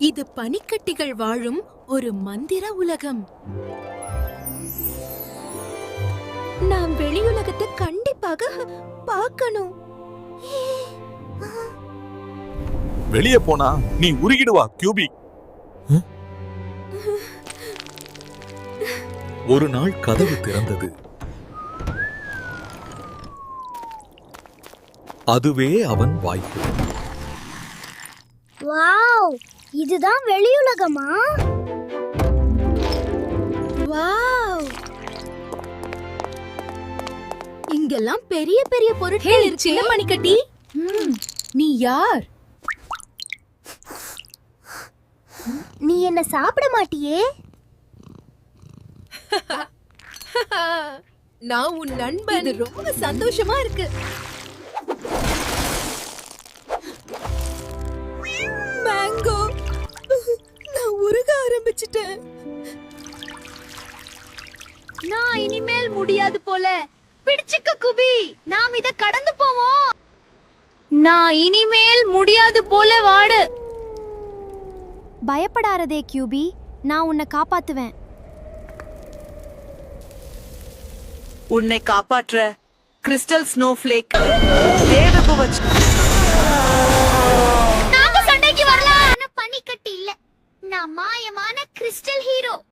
இது பனிக்கட்டிகள் வாழும் ஒரு மந்திர உலகம். நாம் வெளியுலகத்தை கண்டிப்பாக பார்க்கணும். வெளியே போனா நீ உருகிடுவா கியூபி. ஒரு நாள் கதவு திறந்தது. அதுவே அவன் வாய்ப்பு. வாவ், இதுதான் வெளியுலகமா? வாவ், இங்கெல்லாம் பெரிய பெரிய பொருட்கள் இருக்கு. சின்ன மணிக்கட்டி, நீ யார்? நீ என்ன சாப்பிட மாட்டியே? நான் உன் நண்பன். இது ரொம்ப சந்தோஷமா இருக்கு. மேங்கோ, நான் உருக ஆரம்பிச்சிட்டேன். நான் இனிமேல் முடியாது போல. பிடிச்சுக்க குபி, நாம் இத கடந்து போவோம். நான் இனிமேல் முடியாது போல. வாடு. பயப்படாதே கியூபி, நான் உன்னை காப்பாத்துவேன். உன்னை காப்பாற்ற கிறிஸ்டல் ஸ்னோஃப்ளேக் தேவகுவச். நாங்க சண்டைக்கு வரலாம். பனிக்கட்டி இல்ல, நான் மாயமான கிறிஸ்டல் ஹீரோ.